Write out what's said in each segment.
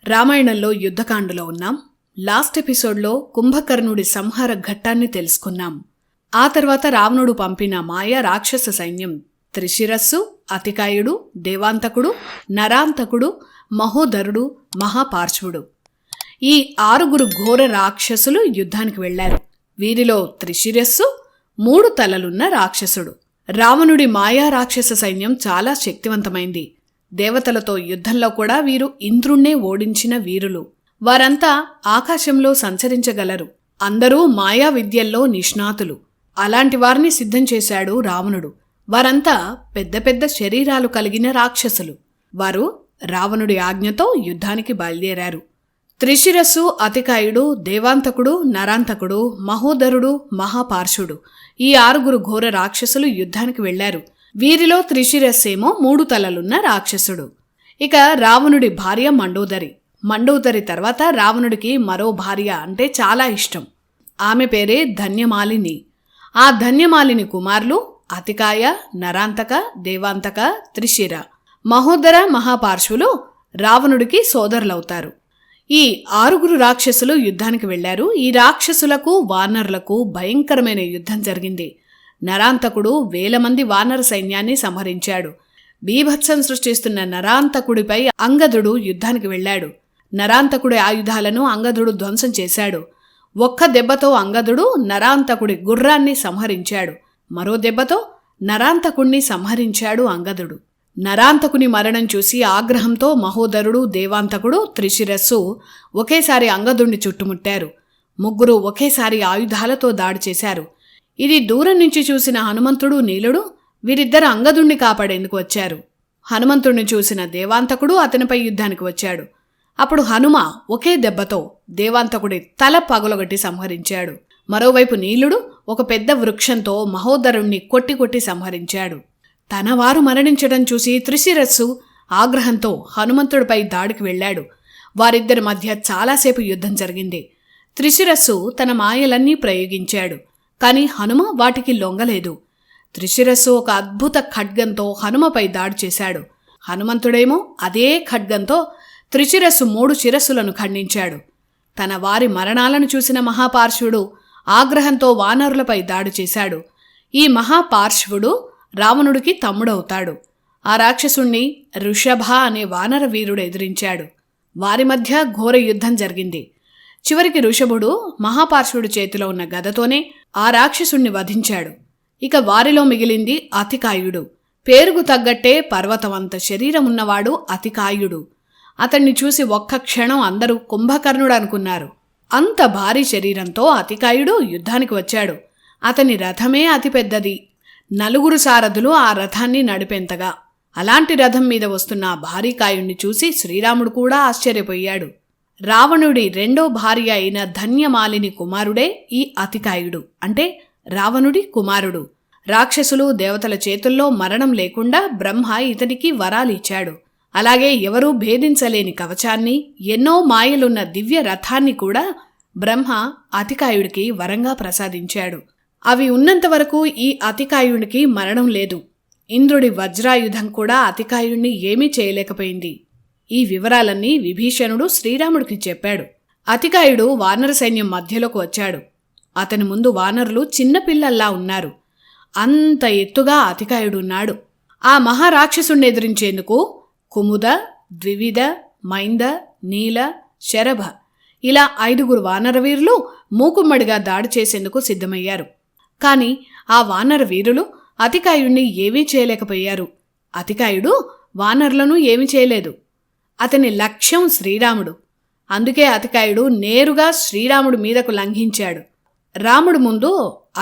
రామాయణంలో యుద్ధకాండలో ఉన్నాం. లాస్ట్ ఎపిసోడ్లో కుంభకర్ణుడి సంహార ఘట్టాన్ని తెలుసుకున్నాం. ఆ తర్వాత రావణుడు పంపిన మాయ రాక్షస సైన్యం త్రిశిరస్సు, అతికాయుడు, దేవాంతకుడు, నరాంతకుడు, మహోదరుడు, మహాపార్శ్వుడు ఈ 6 ఘోర రాక్షసులు యుద్ధానికి వెళ్లారు. వీరిలో త్రిశిరస్సు 3 తలలున్న రాక్షసుడు. రావణుడి మాయా రాక్షస సైన్యం చాలా శక్తివంతమైంది. దేవతలతో యుద్ధంలో కూడా వీరు ఇంద్రుణ్ణే ఓడించిన వీరులు. వారంతా ఆకాశంలో సంచరించగలరు. అందరూ మాయా విద్యల్లో నిష్ణాతులు. అలాంటి వారిని సిద్ధం చేశాడు రావణుడు. వారంతా పెద్ద పెద్ద శరీరాలు కలిగిన రాక్షసులు. వారు రావణుడి ఆజ్ఞతో యుద్ధానికి బయలుదేరారు. త్రిశిరస్సు, అతికాయుడు, దేవాంతకుడు, నరాంతకుడు, మహోదరుడు, మహాపార్శ్వుడు ఈ 6 ఘోర రాక్షసులు యుద్ధానికి వెళ్లారు. వీరిలో త్రిశిరస్సేమో 3 తలలున్న రాక్షసుడు. ఇక రావణుడి భార్య మండోదరి. మండోదరి తర్వాత రావణుడికి మరో భార్య అంటే చాలా ఇష్టం. ఆమె పేరే ధన్యమాలిని. ఆ ధన్యమాలిని కుమారులు అతికాయ, నరాంతక, దేవాంతక, త్రిశిర, మహోదర, మహాపార్శ్వులు రావణుడికి సోదరులవుతారు. ఈ 6 రాక్షసులు యుద్ధానికి వెళ్లారు. ఈ రాక్షసులకు వానరులకు భయంకరమైన యుద్ధం జరిగింది. నరాంతకుడు 1000 మంది వానర సైన్యాన్ని సంహరించాడు. బీభత్సం సృష్టిస్తున్న నరాంతకుడిపై అంగదుడు యుద్ధానికి వెళ్లాడు. నరాంతకుడి ఆయుధాలను అంగదుడు ధ్వంసం చేశాడు. ఒక్క దెబ్బతో అంగదుడు నరాంతకుడి గుర్రాన్ని సంహరించాడు. మరో దెబ్బతో నరాంతకుణ్ణి సంహరించాడు అంగదుడు. నరాంతకుని మరణం చూసి ఆగ్రహంతో మహోదరుడు, దేవాంతకుడు, త్రిశిరస్సు ఒకేసారి అంగదుణ్ణి చుట్టుముట్టారు. 3 ఒకేసారి ఆయుధాలతో దాడి చేశారు. ఇది దూరం నుంచి చూసిన హనుమంతుడు, నీలుడు వీరిద్దరు అంగదుణ్ణి కాపాడేందుకు వచ్చారు. హనుమంతుడిని చూసిన దేవాంతకుడు అతనిపై యుద్ధానికి వచ్చాడు. అప్పుడు హనుమ ఒకే దెబ్బతో దేవాంతకుడి తల పగులగొట్టి సంహరించాడు. మరోవైపు నీలుడు ఒక పెద్ద వృక్షంతో మహోదరుణ్ణి కొట్టి సంహరించాడు. తన వారు మరణించడం చూసి త్రిశిరస్సు ఆగ్రహంతో హనుమంతుడిపై దాడికి వెళ్లాడు. వారిద్దరి మధ్య చాలాసేపు యుద్ధం జరిగింది. త్రిశిరస్సు తన మాయలన్నీ ప్రయోగించాడు. కాని హనుమ వాటికి లొంగలేదు. త్రిశిరస్సు ఒక అద్భుత ఖడ్గంతో హనుమపై దాడి చేశాడు. హనుమంతుడేమో అదే ఖడ్గంతో త్రిశిరస్సు 3 శిరస్సులను ఖండించాడు. తన వారి మరణాలను చూసిన మహాపార్శ్వుడు ఆగ్రహంతో వానరులపై దాడి చేశాడు. ఈ మహాపార్శ్వుడు రావణుడికి తమ్ముడవుతాడు. ఆ రాక్షసుణ్ణి ఋషభ అనే వానర వీరుడు ఎదిరించాడు. వారి మధ్య ఘోర యుద్ధం జరిగింది. చివరికి ఋషభుడు మహాపార్శ్వుడి చేతిలో ఉన్న గదతోనే ఆ రాక్షసుణ్ణి వధించాడు. ఇక వారిలో మిగిలింది అతికాయుడు. పేరుకు తగ్గట్టే పర్వతమంత శరీరమున్నవాడు అతికాయుడు. అతన్ని చూసి ఒక్క క్షణం అందరూ కుంభకర్ణుడు అనుకున్నారు. అంత భారీ శరీరంతో అతికాయుడు యుద్ధానికి వచ్చాడు. అతని రథమే అతిపెద్దది. 4 సారథులు ఆ రథాన్ని నడిపేంతగా. అలాంటి రథం మీద వస్తున్న ఆ భారీ కాయుణ్ణి చూసి శ్రీరాముడు కూడా ఆశ్చర్యపోయాడు. రావణుడి 2వ భార్య అయిన ధన్యమాలిని కుమారుడే ఈ అతికాయుడు అంటే రావణుడి కుమారుడు. రాక్షసులు, దేవతల చేతుల్లో మరణం లేకుండా బ్రహ్మ ఇతనికి వరాలిచ్చాడు. అలాగే ఎవరూ భేదించలేని కవచాన్ని, ఎన్నో మాయలున్న దివ్య రథాన్ని కూడా బ్రహ్మ అతికాయుడికి వరంగా ప్రసాదించాడు. అవి ఉన్నంతవరకు ఈ అతికాయుడికి మరణం లేదు. ఇంద్రుడి వజ్రాయుధం కూడా అతికాయుణ్ణి ఏమీ చేయలేకపోయింది. ఈ వివరాలన్నీ విభీషణుడు శ్రీరాముడికి చెప్పాడు. అతికాయుడు వానర సైన్యం మధ్యలోకి వచ్చాడు. అతని ముందు వానరులు చిన్నపిల్లల్లా ఉన్నారు. అంత ఎత్తుగా అతికాయుడున్నాడు. ఆ మహారాక్షసుణ్ణి ఎదిరించేందుకు కుముద, ద్వివిద, మైంద, నీల, శరభ ఇలా 5 వానరవీరులు మూకుమ్మడిగా దాడి చేసేందుకు సిద్ధమయ్యారు. కాని ఆ వానర వీరులు అతికాయుణ్ణి ఏమీ చేయలేకపోయారు. అతికాయుడు వానరులను ఏమీ చేయలేదు. అతని లక్ష్యం శ్రీరాముడు. అందుకే అతికాయుడు నేరుగా శ్రీరాముడి మీదకు లంఘించాడు. రాముడు ముందు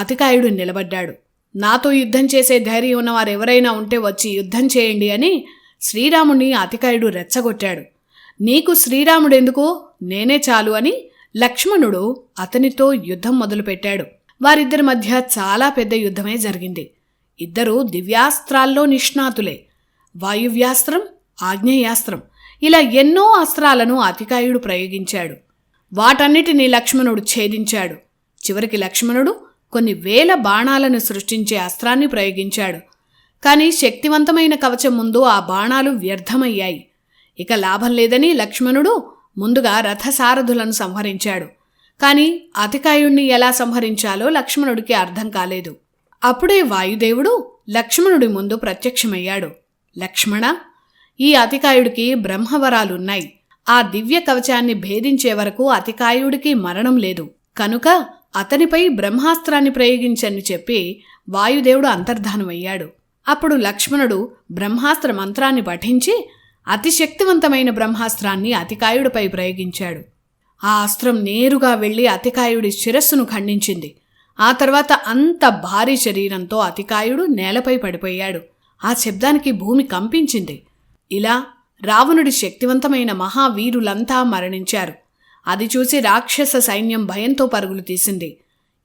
అతికాయుడు నిలబడ్డాడు. నాతో యుద్ధం చేసే ధైర్యం ఉన్నవారెవరైనా ఉంటే వచ్చి యుద్ధం చేయండి అని శ్రీరాముడిని అతికాయుడు రెచ్చగొట్టాడు. నీకు శ్రీరాముడెందుకు, నేనే చాలు అని లక్ష్మణుడు అతనితో యుద్ధం మొదలుపెట్టాడు. వారిద్దరి మధ్య చాలా పెద్ద యుద్ధమే జరిగింది. ఇద్దరూ దివ్యాస్త్రాల్లో నిష్ణాతులే. వాయువ్యాస్త్రం, ఆగ్నేయాస్త్రం ఇలా ఎన్నో అస్త్రాలను అతికాయుడు ప్రయోగించాడు. వాటన్నిటినీ లక్ష్మణుడు ఛేదించాడు. చివరికి లక్ష్మణుడు కొన్ని 1000 బాణాలను సృష్టించే అస్త్రాన్ని ప్రయోగించాడు. కాని శక్తివంతమైన కవచం ముందు ఆ బాణాలు వ్యర్థమయ్యాయి. ఇక లాభం లేదని లక్ష్మణుడు ముందుగా రథసారథులను సంహరించాడు. కాని అతికాయుణ్ణి ఎలా సంహరించాలో లక్ష్మణుడికి అర్థం కాలేదు. అప్పుడే వాయుదేవుడు లక్ష్మణుడి ముందు ప్రత్యక్షమయ్యాడు. లక్ష్మణ, ఈ అతికాయుడికి బ్రహ్మవరాలున్నాయి. ఆ దివ్య కవచాన్ని భేదించే వరకు అతికాయుడికి మరణం లేదు. కనుక అతనిపై బ్రహ్మాస్త్రాన్ని ప్రయోగించని చెప్పి వాయుదేవుడు అంతర్ధానమయ్యాడు. అప్పుడు లక్ష్మణుడు బ్రహ్మాస్త్ర మంత్రాన్ని పఠించి అతిశక్తివంతమైన బ్రహ్మాస్త్రాన్ని అతికాయుడిపై ప్రయోగించాడు. ఆ అస్త్రం నేరుగా వెళ్లి అతికాయుడి శిరస్సును ఖండించింది. ఆ తర్వాత అంత భారీ శరీరంతో అతికాయుడు నేలపై పడిపోయాడు. ఆ శబ్దానికి భూమి కంపించింది. ఇలా రావణుడి శక్తివంతమైన మహావీరులంతా మరణించారు. అది చూసి రాక్షస సైన్యం భయంతో పరుగులు తీసింది.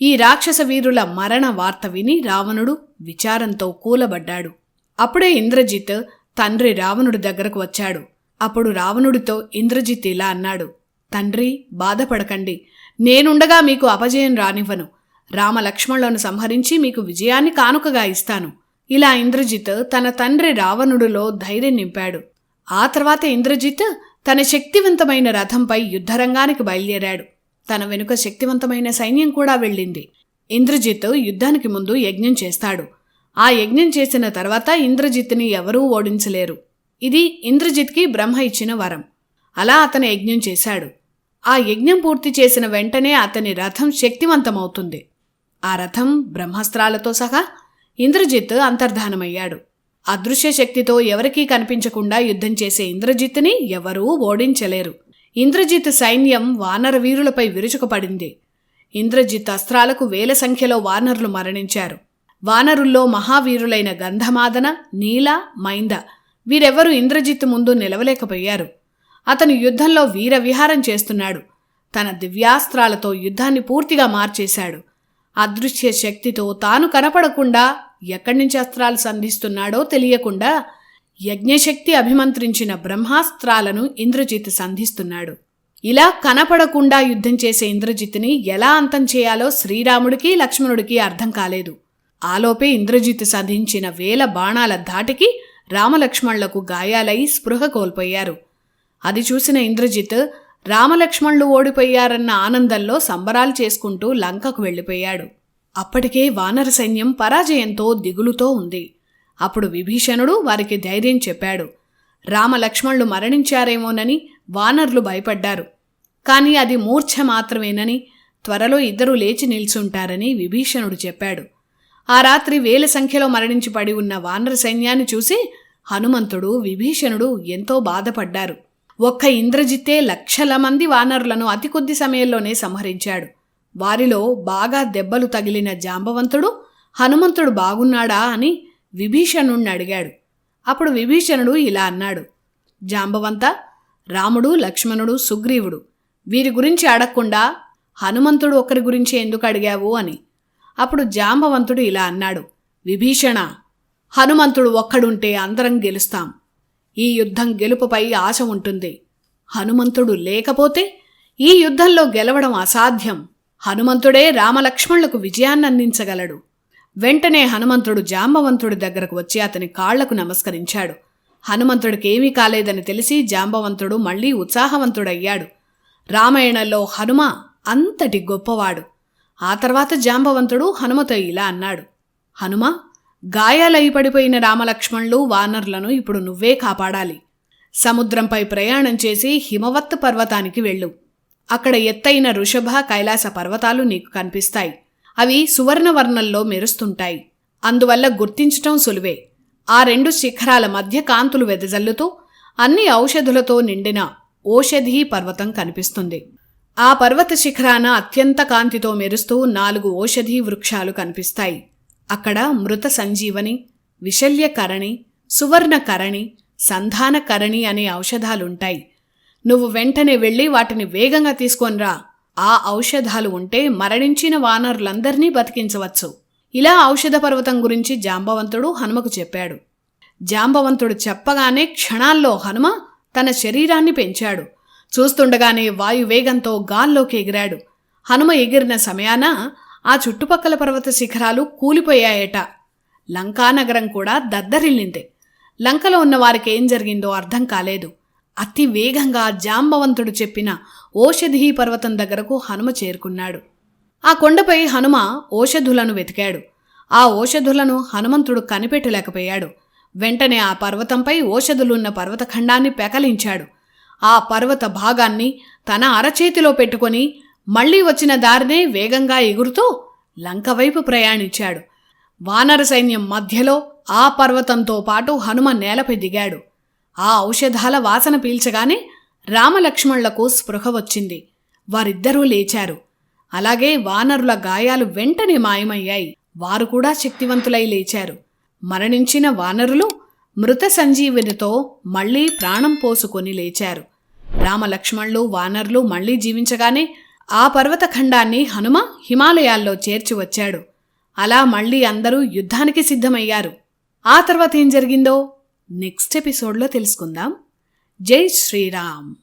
ఈ రాక్షస వీరుల మరణ వార్త విని రావణుడు విచారంతో కూలబడ్డాడు. అప్పుడే ఇంద్రజిత్ తండ్రి రావణుడి దగ్గరకు వచ్చాడు. అప్పుడు రావణుడితో ఇంద్రజిత్ ఇలా అన్నాడు: తండ్రి, బాధపడకండి. నేనుండగా మీకు అపజయం రానివ్వను. రామలక్ష్మణులను సంహరించి మీకు విజయాన్ని కానుకగా ఇస్తాను. ఇలా ఇంద్రజిత్ తన తండ్రి రావణుడిలో ధైర్యం నింపాడు. ఆ తర్వాత ఇంద్రజిత్ తన శక్తివంతమైన రథంపై యుద్ధరంగానికి బయలుదేరాడు. తన వెనుక శక్తివంతమైన సైన్యం కూడా వెళ్ళింది. ఇంద్రజిత్ యుద్ధానికి ముందు యజ్ఞం చేస్తాడు. ఆ యజ్ఞం చేసిన తర్వాత ఇంద్రజిత్ని ఎవరూ ఓడించలేరు. ఇది ఇంద్రజిత్కి బ్రహ్మ ఇచ్చిన వరం. అలా అతను యజ్ఞం చేశాడు. ఆ యజ్ఞం పూర్తి చేసిన వెంటనే అతని రథం శక్తివంతమవుతుంది. ఆ రథం బ్రహ్మాస్త్రాలతో సహా ఇంద్రజిత్ అంతర్ధానమయ్యాడు. అదృశ్య శక్తితో ఎవరికీ కనిపించకుండా యుద్ధం చేసే ఇంద్రజిత్ని ఎవరూ ఓడించలేరు. ఇంద్రజిత్ సైన్యం వానర వీరులపై విరుచుకుపడింది. ఇంద్రజిత్ అస్త్రాలకు వేల సంఖ్యలో వానరులు మరణించారు. వానరుల్లో మహావీరులైన గంధమాదన, నీల, మైంద వీరెవ్వరూ ఇంద్రజిత్ ముందు నిలవలేకపోయారు. అతను యుద్ధంలో వీరవిహారం చేస్తున్నాడు. తన దివ్యాస్త్రాలతో యుద్ధాన్ని పూర్తిగా మార్చేశాడు. అదృశ్య శక్తితో తాను కనపడకుండా ఎక్కడి నుంచి అస్త్రాలు సంధిస్తున్నాడో తెలియకుండా యజ్ఞశక్తి అభిమంత్రించిన బ్రహ్మాస్త్రాలను ఇంద్రజిత్ సంధిస్తున్నాడు. ఇలా కనపడకుండా యుద్ధం చేసే ఇంద్రజిత్ని ఎలా అంతం చేయాలో శ్రీరాముడికి లక్ష్మణుడికి అర్థం కాలేదు. ఆలోపే ఇంద్రజిత్ సంధించిన వేల బాణాల ధాటికి రామలక్ష్మణులకు గాయాలై స్పృహ కోల్పోయారు. అది చూసిన ఇంద్రజిత్ రామలక్ష్మణులు ఓడిపోయారన్న ఆనందంలో సంబరాలు చేసుకుంటూ లంకకు వెళ్ళిపోయాడు. అప్పటికే వానర సైన్యం పరాజయంతో దిగులుతో ఉంది. అప్పుడు విభీషణుడు వారికి ధైర్యం చెప్పాడు. రామలక్ష్మణులు మరణించారేమోనని వానరులు భయపడ్డారు. కాని అది మూర్ఛ మాత్రమేనని, త్వరలో ఇద్దరూ లేచి నిల్చుంటారని విభీషణుడు చెప్పాడు. ఆ రాత్రి వేల సంఖ్యలో మరణించి పడి ఉన్న వానర సైన్యాన్ని చూసి హనుమంతుడు, విభీషణుడు ఎంతో బాధపడ్డారు. ఒక్క ఇంద్రజిత్తే లక్షల మంది వానరులను అతి కొద్ది సమయంలోనే సంహరించాడు. వారిలో బాగా దెబ్బలు తగిలిన జాంబవంతుడు హనుమంతుడు బాగున్నాడా అని విభీషణుణ్ణి అడిగాడు. అప్పుడు విభీషణుడు ఇలా అన్నాడు: జాంబవంత, రాముడు, లక్ష్మణుడు, సుగ్రీవుడు వీరి గురించి అడగకుండా హనుమంతుడు ఒక్కరి గురించి ఎందుకు అడిగావు అని. అప్పుడు జాంబవంతుడు ఇలా అన్నాడు: విభీషణ, హనుమంతుడు ఒక్కడుంటే అందరం గెలుస్తాం. ఈ యుద్ధం గెలుపుపై ఆశ ఉంటుంది. హనుమంతుడు లేకపోతే ఈ యుద్ధంలో గెలవడం అసాధ్యం. హనుమంతుడే రామలక్ష్మణులకు విజయాన్నందించగలడు. వెంటనే హనుమంతుడు జాంబవంతుడి దగ్గరకు వచ్చి అతని కాళ్లకు నమస్కరించాడు. హనుమంతుడికేమీ కాలేదని తెలిసి జాంబవంతుడు మళ్లీ ఉత్సాహవంతుడయ్యాడు. రామాయణంలో హనుమ అంతటి గొప్పవాడు. ఆ తర్వాత జాంబవంతుడు హనుమతో ఇలా అన్నాడు: హనుమ, గాయాలై పడిపోయిన రామలక్ష్మణులు, వానరులను ఇప్పుడు నువ్వే కాపాడాలి. సముద్రంపై ప్రయాణం చేసి హిమవత్ పర్వతానికి వెళ్ళు. అక్కడ ఎత్తైన వృషభ, కైలాస పర్వతాలు నీకు కనిపిస్తాయి. అవి సువర్ణవర్ణంలో మెరుస్తుంటాయి. అందువల్ల గుర్తించటం సులువే. ఆ రెండు శిఖరాల మధ్య కాంతులు వెదజల్లుతూ అన్ని ఔషధులతో నిండిన ఓషధీ పర్వతం కనిపిస్తుంది. ఆ పర్వత శిఖరాన అత్యంత కాంతితో మెరుస్తూ 4 ఓషధీ వృక్షాలు కనిపిస్తాయి. అక్కడ మృత సంజీవని, విశల్యకరణి, సువర్ణకరణి, సంధానకరణి అనే ఔషధాలుంటాయి. నువ్వు వెంటనే వెళ్ళి వాటిని వేగంగా తీసుకొనిరా. ఆ ఔషధాలు ఉంటే మరణించిన వానరులందర్నీ బతికించవచ్చు. ఇలా ఔషధ పర్వతం గురించి జాంబవంతుడు హనుమకు చెప్పాడు. జాంబవంతుడు చెప్పగానే క్షణాల్లో హనుమ తన శరీరాన్ని పెంచాడు. చూస్తుండగానే వాయువేగంతో గాల్లోకి ఎగిరాడు. హనుమ ఎగిరిన సమయాన ఆ చుట్టుపక్కల పర్వత శిఖరాలు కూలిపోయాయట. లంకానగరం కూడా దద్దరిల్లింది. లంకలో ఉన్న వారికి ఏం జరిగిందో అర్థం కాలేదు. అతి వేగంగా జాంబవంతుడు చెప్పిన ఓషధీ పర్వతం దగ్గరకు హనుమ చేరుకున్నాడు. ఆ కొండపై హనుమ ఓషధులను వెతికాడు. ఆ ఓషధులను హనుమంతుడు కనిపెట్టలేకపోయాడు. వెంటనే ఆ పర్వతంపై ఓషధులున్న పర్వతఖండాన్ని పెకలించాడు. ఆ పర్వత భాగాన్ని తన అరచేతిలో పెట్టుకొని మళ్లీ వచ్చిన దారినే వేగంగా ఎగురుతూ లంక వైపు ప్రయాణించాడు. వానర సైన్యం మధ్యలో ఆ పర్వతంతో పాటు హనుమ నేలపై దిగాడు. ఆ ఔషధాల వాసన పీల్చగానే రామలక్ష్మణులకు స్పృహ వచ్చింది. వారిద్దరూ లేచారు. అలాగే వానరుల గాయాలు వెంటనే మాయమయ్యాయి. వారు కూడా శక్తివంతులై లేచారు. మరణించిన వానరులు మృత సంజీవినితో మళ్లీ ప్రాణం పోసుకొని లేచారు. రామలక్ష్మణులు వానరులు మళ్లీ జీవించగానే ఆ పర్వతఖండాన్ని హనుమ హిమాలయాల్లో చేర్చి వచ్చాడు. అలా మళ్లీ అందరూ యుద్ధానికి సిద్ధమయ్యారు. ఆ తర్వాత ఏం జరిగిందో నెక్స్ట్ ఎపిసోడ్లో తెలుసుకుందాం. జై శ్రీరామ్.